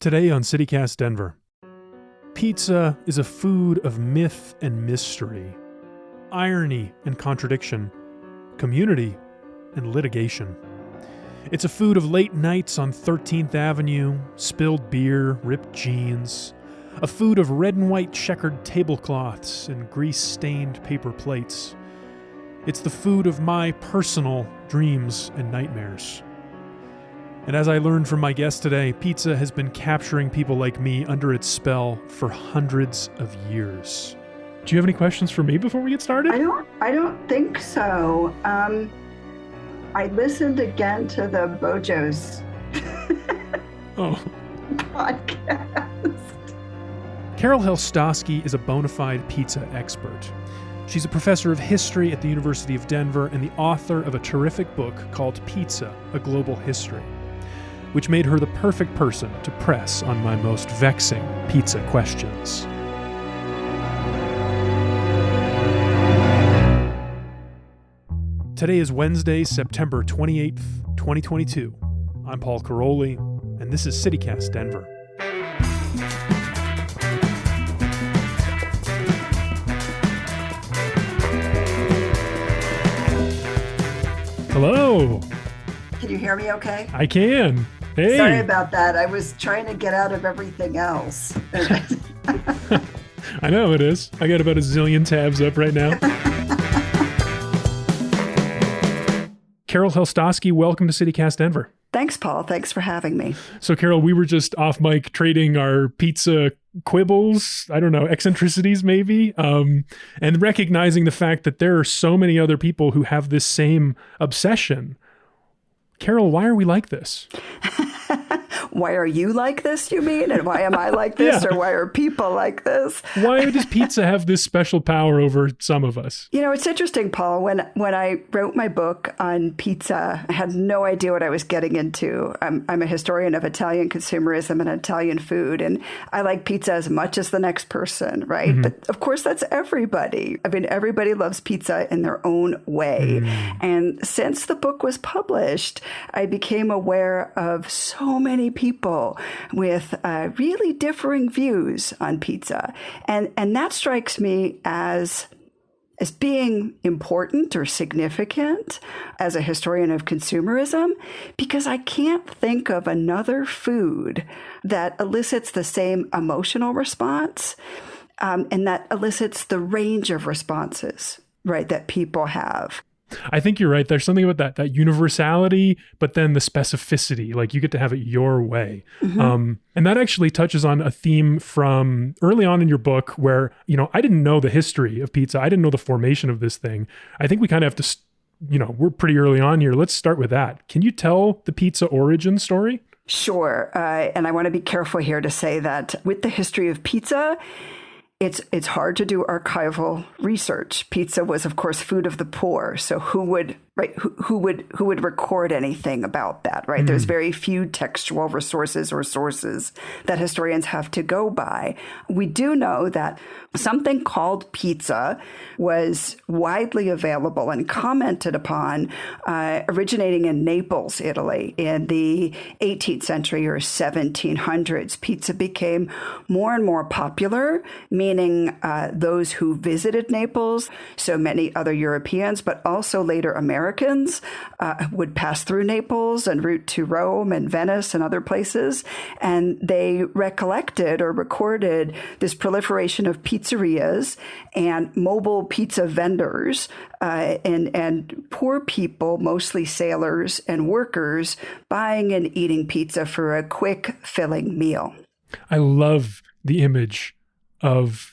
Today on CityCast Denver, pizza is a food of myth and mystery, irony and contradiction, community and litigation. It's a food of late nights on 13th Avenue, spilled beer, ripped jeans, a food of red and white checkered tablecloths and grease-stained paper plates. It's the food of my personal dreams and nightmares. And as I learned from my guest today, pizza has been capturing people like me under its spell for hundreds of years. Do you have any questions for me before we get started? I don't think so. I listened again to the Bojo's podcast. Carol Helstosky is a bona fide pizza expert. She's a professor of history at the University of Denver and the author of a terrific book called Pizza, A Global History, which made her the perfect person to press on my most vexing pizza questions. Today is Wednesday, September 28th, 2022. I'm Paul Caroli, and this is CityCast Denver. Hello. Can you hear me okay? I can. Hey. Sorry about that. I was trying to get out of everything else. I know it is. I got about a zillion tabs up right now. Carol Helstosky, welcome to CityCast Denver. Thanks, Paul. Thanks for having me. So, Carol, we were just off mic trading our pizza quibbles, I don't know, eccentricities maybe, and recognizing the fact that there are so many other people who have this same obsession. Carol, why are we like this? Why are you like this, you mean? And why am I like this? Yeah. Or why are people like this? Why does pizza have this special power over some of us? You know, it's interesting, Paul. When I wrote my book on pizza, I had no idea what I was getting into. I'm a historian of Italian consumerism and Italian food, and I like pizza as much as the next person, right? Mm-hmm. But of course, that's everybody. I mean, everybody loves pizza in their own way. Mm. And since the book was published, I became aware of so many people with really differing views on pizza. And that strikes me as being important or significant as a historian of consumerism, because I can't think of another food that elicits the same emotional response and that elicits the range of responses, right, that people have. I think you're right. There's something about that universality, but then the specificity, like you get to have it your way. Mm-hmm. And that actually touches on a theme from early on in your book where, you know, I didn't know the history of pizza. I didn't know the formation of this thing. I think we kind of have to, you know, we're pretty early on here. Let's start with that. Can you tell the pizza origin story? Sure. And I want to be careful here to say that with the history of pizza, it's hard to do archival research. Pizza was, of course, food of the poor. So who would record anything about that, right? Mm. There's very few textual resources or sources that historians have to go by. We do know that something called pizza was widely available and commented upon, originating in Naples, Italy, in the 18th century or 1700s. Pizza became more and more popular, meaning those who visited Naples, so many other Europeans, but also later Americans, would pass through Naples en route to Rome and Venice and other places. And they recollected or recorded this proliferation of pizzerias and mobile pizza vendors and poor people, mostly sailors and workers, buying and eating pizza for a quick, filling meal. I love the image of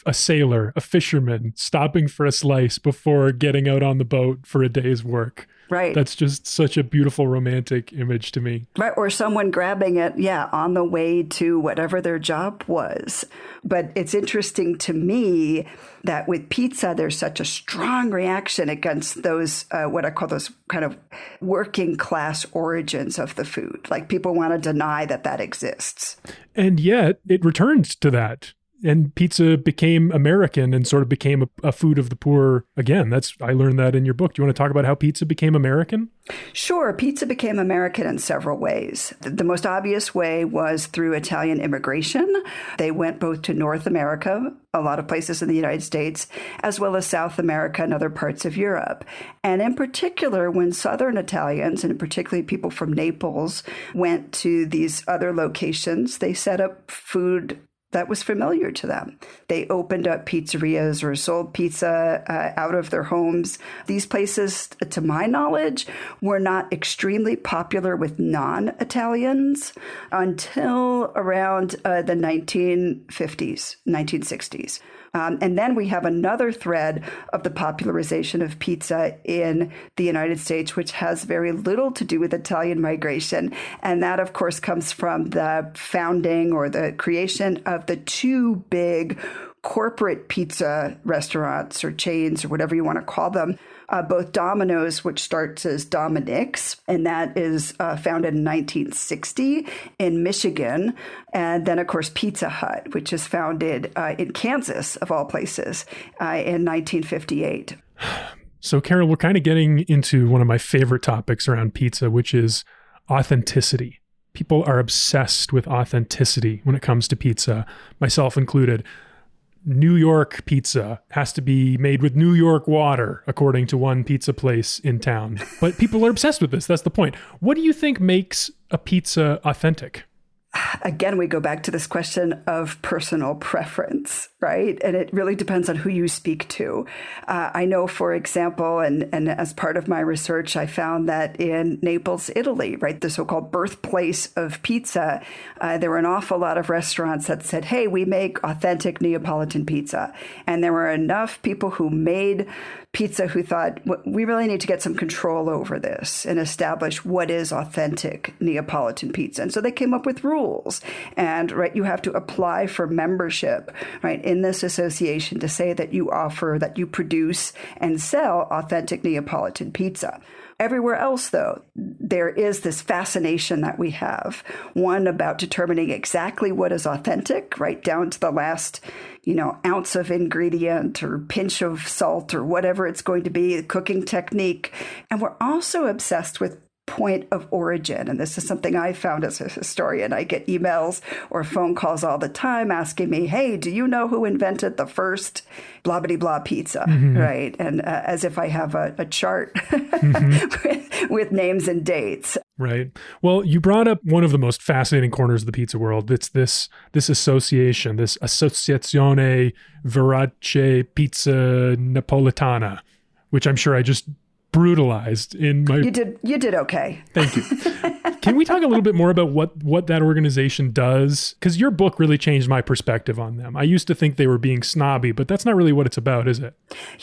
a sailor, a fisherman, stopping for a slice before getting out on the boat for a day's work. Right. That's just such a beautiful romantic image to me. Right. Or someone grabbing it, on the way to whatever their job was. But it's interesting to me that with pizza, there's such a strong reaction against those, what I call those kind of working class origins of the food. Like people want to deny that exists. And yet it returns to that. and pizza became American and sort of became a food of the poor again. I learned that in your book. Do you want to talk about how pizza became American? Sure. Pizza became American in several ways. The most obvious way was through Italian immigration. They went both to North America, a lot of places in the United States, as well as South America and other parts of Europe. And in particular, when Southern Italians, and particularly people from Naples, went to these other locations, they set up food that was familiar to them. They opened up pizzerias or sold pizza out of their homes. These places, to my knowledge, were not extremely popular with non-Italians until around the 1950s, 1960s. And then we have another thread of the popularization of pizza in the United States, which has very little to do with Italian migration. And that, of course, comes from the founding or the creation of the two big corporate pizza restaurants or chains or whatever you want to call them. Both Domino's, which starts as Dominic's, and that is founded in 1960 in Michigan. And then, of course, Pizza Hut, which is founded in Kansas, of all places, in 1958. So, Carol, we're kind of getting into one of my favorite topics around pizza, which is authenticity. People are obsessed with authenticity when it comes to pizza, myself included. New York pizza has to be made with New York water, according to one pizza place in town. But people are obsessed with this. That's the point. What do you think makes a pizza authentic? Again, we go back to this question of personal preference, right? And it really depends on who you speak to. I know, for example, and as part of my research, I found that in Naples, Italy, right, the so-called birthplace of pizza, there were an awful lot of restaurants that said, hey, we make authentic Neapolitan pizza. And there were enough people who made pizza who thought, we really need to get some control over this and establish what is authentic Neapolitan pizza. And so they came up with rules. And right, you have to apply for membership, right, in this association to say that you offer, that you produce and sell authentic Neapolitan pizza. Everywhere else, though, there is this fascination that we have, one about determining exactly what is authentic, right down to the last, ounce of ingredient or pinch of salt or whatever it's going to be, cooking technique. And we're also obsessed with point of origin. And this is something I found as a historian. I get emails or phone calls all the time asking me, hey, do you know who invented the first blah, blah, blah pizza? Mm-hmm. Right. And as if I have a chart mm-hmm. with names and dates. Right. Well, you brought up one of the most fascinating corners of the pizza world. It's this association, this Associazione Verace Pizza Napolitana, which I'm sure I just brutalized in my... You did okay. Thank you. Can we talk a little bit more about what that organization does? Because your book really changed my perspective on them. I used to think they were being snobby, but that's not really what it's about, is it?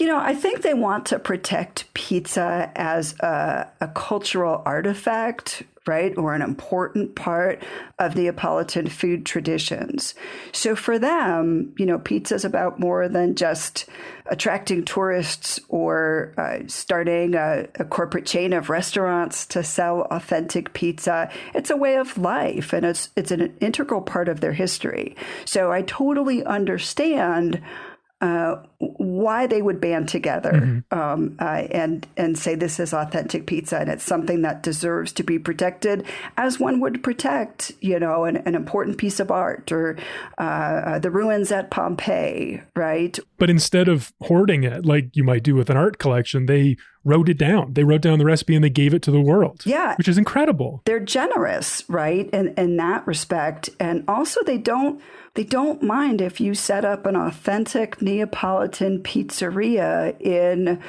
I think they want to protect pizza as a cultural artifact, right? Or an important part of Neapolitan food traditions. So for them, pizza is about more than just attracting tourists or starting a corporate chain of restaurants to sell authentic pizza. It's a way of life, and it's an integral part of their history. So I totally understand why they would band together and say this is authentic pizza and it's something that deserves to be protected as one would protect, an important piece of art or the ruins at Pompeii, right? But instead of hoarding it like you might do with an art collection, they wrote it down. They wrote down the recipe and they gave it to the world. Yeah. Which is incredible. They're generous, right? In that respect. And also they don't mind if you set up an authentic Neapolitan pizzeria in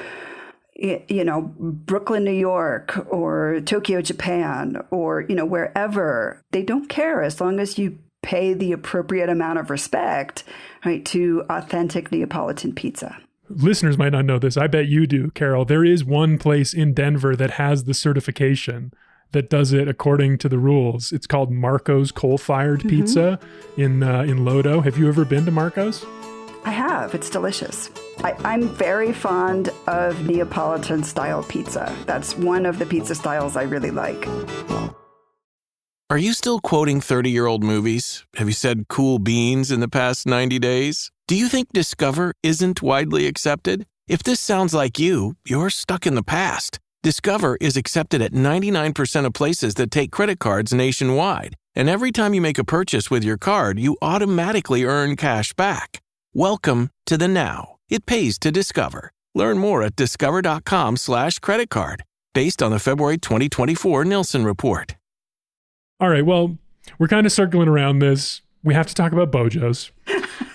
Brooklyn, New York, or Tokyo, Japan, or, wherever. They don't care as long as you pay the appropriate amount of respect, right, to authentic Neapolitan pizza. Listeners might not know this. I bet you do, Carol. There is one place in Denver that has the certification that does it according to the rules. It's called Marco's Coal-Fired Pizza in Lodo. Have you ever been to Marco's? I have. It's delicious. I'm very fond of Neapolitan style pizza. That's one of the pizza styles I really like. Are you still quoting 30-year-old movies? Have you said cool beans in the past 90 days? Do you think Discover isn't widely accepted? If this sounds like you, you're stuck in the past. Discover is accepted at 99% of places that take credit cards nationwide. And every time you make a purchase with your card, you automatically earn cash back. Welcome to the now. It pays to Discover. Learn more at discover.com/credit card, based on the February 2024 Nielsen report. All right, well, we're kind of circling around this. We have to talk about Bojo's.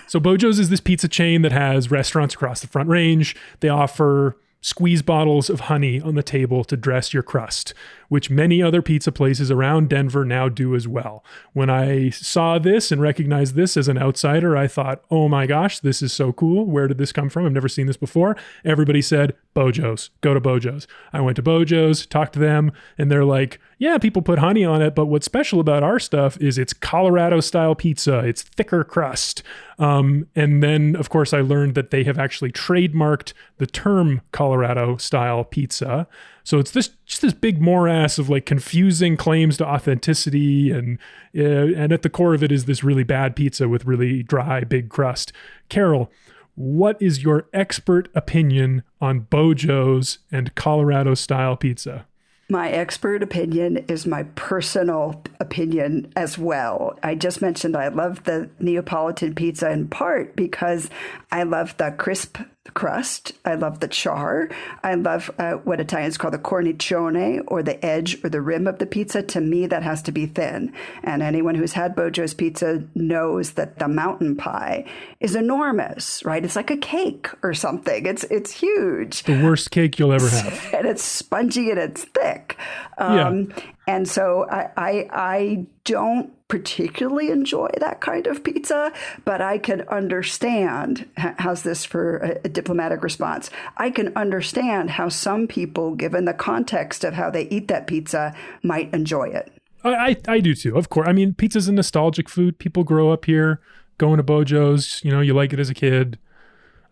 So Bojo's is this pizza chain that has restaurants across the Front Range. They offer squeeze bottles of honey on the table to dress your crust, which many other pizza places around Denver now do as well. When I saw this and recognized this as an outsider, I thought, oh my gosh, this is so cool. Where did this come from? I've never seen this before. Everybody said, Bojo's, go to Bojo's. I went to Bojo's, talked to them, and they're like, yeah, people put honey on it, but what's special about our stuff is it's Colorado style pizza. It's thicker crust. And then, of course, I learned that they have actually trademarked the term Colorado style pizza. So it's just this big morass of like confusing claims to authenticity, and at the core of it is this really bad pizza with really dry, big crust. Carol, what is your expert opinion on Bojo's and Colorado style pizza? My expert opinion is my personal opinion as well. I just mentioned I love the Neapolitan pizza in part because I love the crisp crust. I love the char. I love what Italians call the cornicione, or the edge or the rim of the pizza. To me, that has to be thin. And anyone who's had Bojo's pizza knows that the mountain pie is enormous, right? It's like a cake or something. It's huge. The worst cake you'll ever have. And it's spongy and it's thick. And so I don't particularly enjoy that kind of pizza, but I can understand, how's this for a diplomatic response? I can understand how some people, given the context of how they eat that pizza, might enjoy it. I do too, of course. I mean, pizza's a nostalgic food. People grow up here, going to Bojo's, you like it as a kid.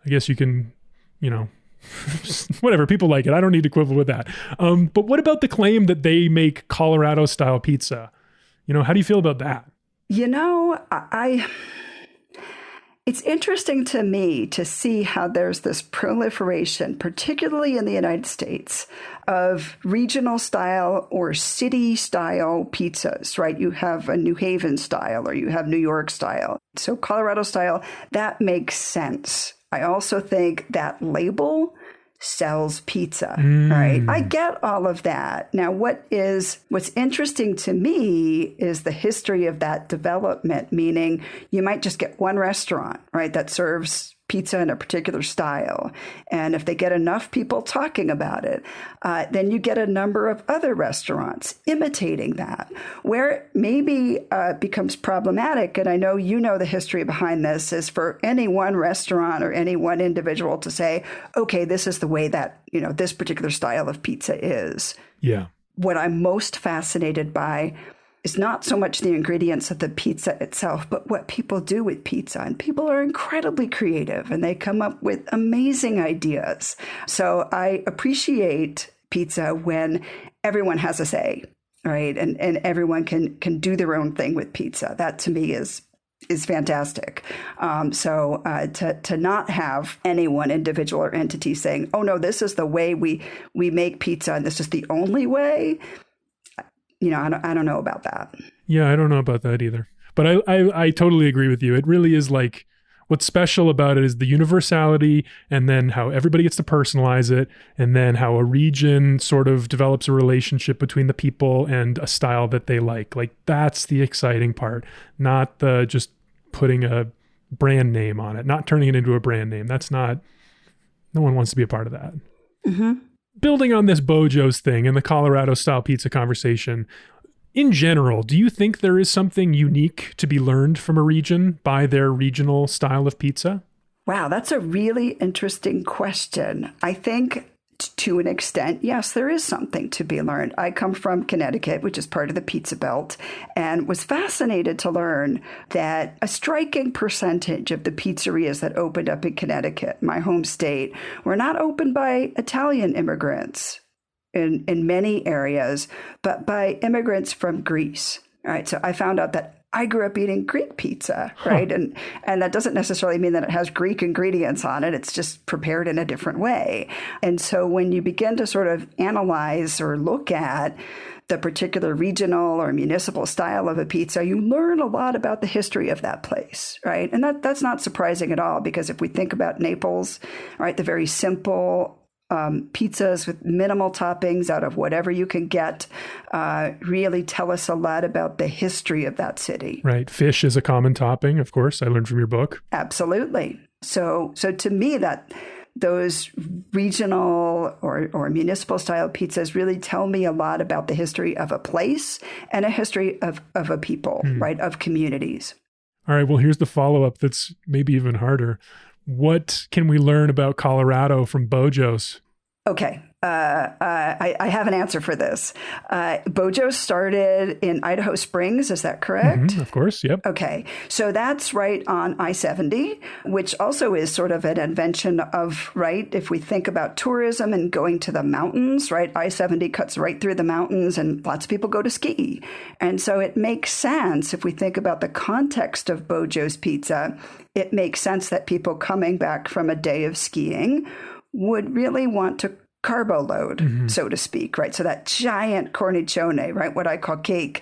I guess you can, whatever, people like it. I don't need to quibble with that. But what about the claim that they make Colorado style pizza? How do you feel about that? It's interesting to me to see how there's this proliferation, particularly in the United States, of regional style or city style pizzas, right? You have a New Haven style or you have New York style. So Colorado style, that makes sense. I also think that label sells pizza, right? I get all of that. Now, what's interesting to me is the history of that development, meaning you might just get one restaurant, right, that serves pizza in a particular style. And if they get enough people talking about it, then you get a number of other restaurants imitating that. Where it maybe becomes problematic, and I know the history behind this, is for any one restaurant or any one individual to say, okay, this is the way that, this particular style of pizza is. Yeah. What I'm most fascinated by is not so much the ingredients of the pizza itself, but what people do with pizza. And people are incredibly creative and they come up with amazing ideas. So I appreciate pizza when everyone has a say, right? And everyone can do their own thing with pizza. That to me is fantastic. So to not have any one individual or entity saying, oh no, this is the way we make pizza and this is the only way, I don't know about that. Yeah, I don't know about that either. But I totally agree with you. It really is like, what's special about it is the universality, and then how everybody gets to personalize it, and then how a region sort of develops a relationship between the people and a style that they like. Like, that's the exciting part, not the just putting a brand name on it, not turning it into a brand name. No one wants to be a part of that. Mm-hmm. Building on this Bojo's thing and the Colorado style pizza conversation, in general, do you think there is something unique to be learned from a region by their regional style of pizza? Wow, that's a really interesting question. I think to an extent, yes, there is something to be learned. I come from Connecticut, which is part of the Pizza Belt, and was fascinated to learn that a striking percentage of the pizzerias that opened up in Connecticut, my home state, were not opened by Italian immigrants in many areas, but by immigrants from Greece. All right. So I found out that I grew up eating Greek pizza, right? And that doesn't necessarily mean that it has Greek ingredients on it. It's just prepared in a different way. And so when you begin to sort of analyze or look at the particular regional or municipal style of a pizza, you learn a lot about the history of that place, right? And that's not surprising at all, because if we think about Naples, right, the very simple pizzas with minimal toppings out of whatever you can get really tell us a lot about the history of that city. Right. Fish is a common topping, of course. I learned from your book. Absolutely. So to me, that those regional or municipal style pizzas really tell me a lot about the history of a place and a history of a people, right, of communities. All right. Well, here's the follow-up that's maybe even harder. What can we learn about Colorado from Bojo's? Okay. I have an answer for this. Bojo's started in Idaho Springs. Is that correct? Of course. Yep. Okay. So that's right on I-70, which also is sort of an invention of, right, if we think about tourism and going to the mountains, right, I-70 cuts right through the mountains and lots of people go to ski. And so it makes sense, if we think about the context of Bojo's Pizza, it makes sense that people coming back from a day of skiing would really want to carbo load, so to speak, right? So that giant cornicione, right, what I call cake,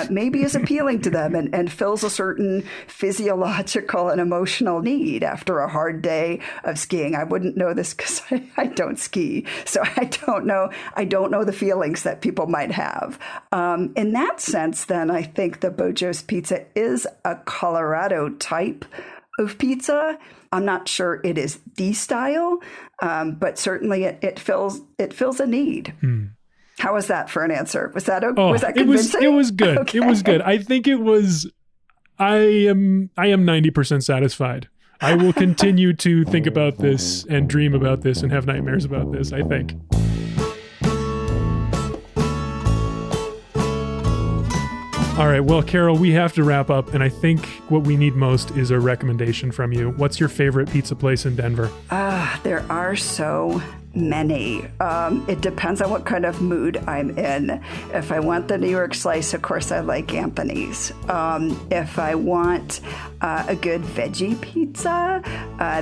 maybe is appealing to them and fills a certain physiological and emotional need after a hard day of skiing. I wouldn't know this because I don't ski, so I don't know the feelings that people might have. In that sense, then, I think the Bojo's Pizza is a Colorado type of pizza. I'm not sure it is the style, but certainly it fills a need. How was that for an answer? Was that convincing? It was good. Okay. It was good. I think it was. I am 90% satisfied. I will continue to think about this and dream about this and have nightmares about this, I think. All right, well, Carol, we have to wrap up, and I think what we need most is a recommendation from you. What's your favorite pizza place in Denver? There are so many. It depends on what kind of mood I'm in. If I want the New York slice, of course, I like Anthony's. If I want a good veggie pizza,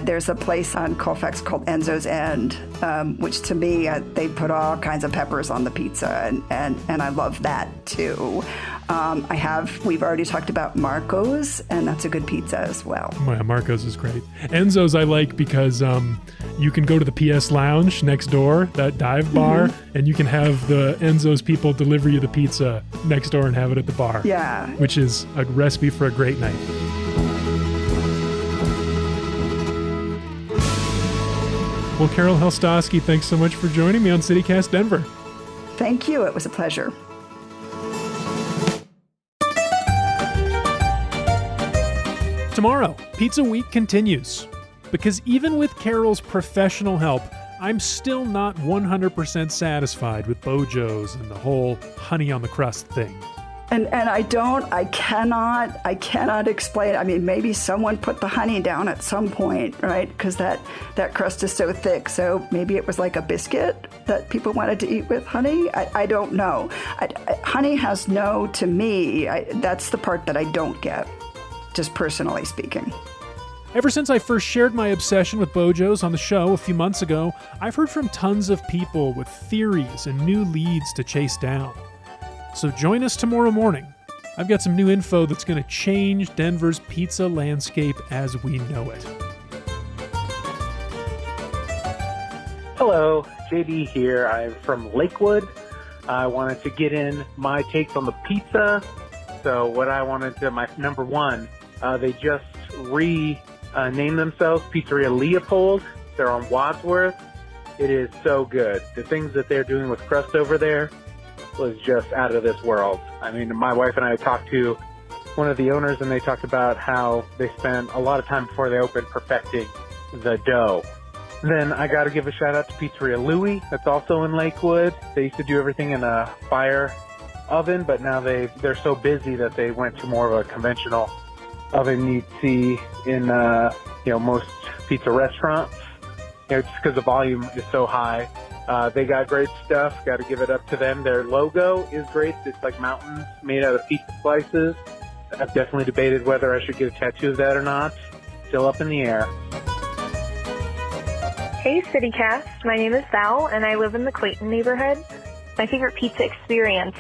there's a place on Colfax called Enzo's End, which to me, they put all kinds of peppers on the pizza, and I love that too. We've already talked about Marco's, and that's a good pizza as well. Oh, yeah, Marco's is great. Enzo's I like because you can go to the PS Lounge next door, that dive bar, and you can have the Enzo's people deliver you the pizza next door and have it at the bar. Yeah. Which is a recipe for a great night. Well, Carol Helstosky, thanks so much for joining me on CityCast Denver. Thank you. It was a pleasure. Tomorrow, Pizza Week continues. Because even with Carol's professional help, I'm still not 100% satisfied with Bojo's and the whole honey on the crust thing. And I cannot explain. I mean, maybe someone put the honey down at some point, right? Because that crust is so thick. So maybe it was like a biscuit that people wanted to eat with honey. I don't know. Honey has no, to me, that's the part that I don't get, just personally speaking. Ever since I first shared my obsession with Bojo's on the show a few months ago, I've heard from tons of people with theories and new leads to chase down. So join us tomorrow morning. I've got some new info that's going to change Denver's pizza landscape as we know it. Hello, JD here. I'm from Lakewood. I wanted to get in my takes on the pizza. So what I wanted to, my number one, they just named themselves Pizzeria Leopold. They're on Wadsworth. It is so good. The things that they're doing with crust over there was just out of this world. I mean, my wife and I talked to one of the owners, and they talked about how they spent a lot of time before they opened perfecting the dough. Then I got to give a shout out to Pizzeria Louie. That's also in Lakewood. They used to do everything in a fire oven, but now they're so busy that they went to more of a conventional oven you'd see in most pizza restaurants. Just because the volume is so high. They got great stuff. Got to give it up to them. Their logo is great. It's like mountains made out of pizza slices. I've definitely debated whether I should get a tattoo of that or not. Still up in the air. Hey, CityCast. My name is Val, and I live in the Clayton neighborhood. My favorite pizza experience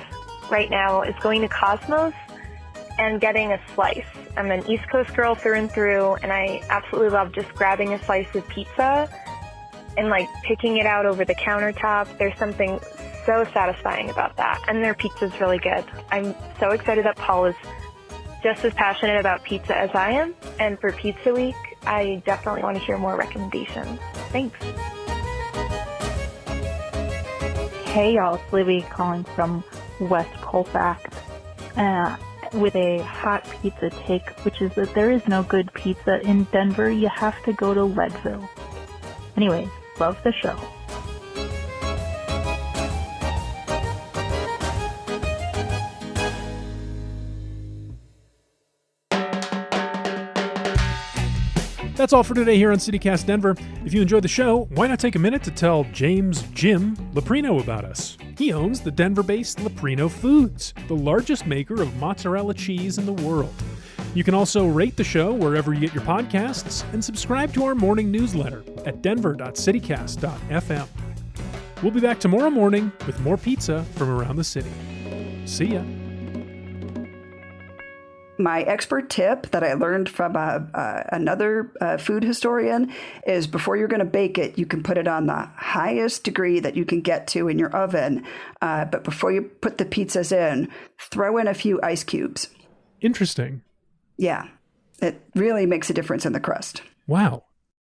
right now is going to Cosmos and getting a slice. I'm an East Coast girl through and through, and I absolutely love just grabbing a slice of pizza and like picking it out over the countertop. There's something so satisfying about that, and their pizza's really good. I'm so excited that Paul is just as passionate about pizza as I am, and for Pizza Week, I definitely want to hear more recommendations. Thanks. Hey y'all, it's Libby calling from West Colfax with a hot pizza take, which is that there is no good pizza in Denver. You have to go to Leadville. Anyway, love the show. That's all for today here on CityCast Denver. If you enjoyed the show, why not take a minute to tell James Jim Leprino about us? He owns the Denver-based Leprino Foods, the largest maker of mozzarella cheese in the world. You can also rate the show wherever you get your podcasts and subscribe to our morning newsletter at denver.citycast.fm. We'll be back tomorrow morning with more pizza from around the city. See ya. My expert tip that I learned from another food historian is before you're going to bake it, you can put it on the highest degree that you can get to in your oven. But before you put the pizzas in, throw in a few ice cubes. Interesting. Yeah, it really makes a difference in the crust. Wow.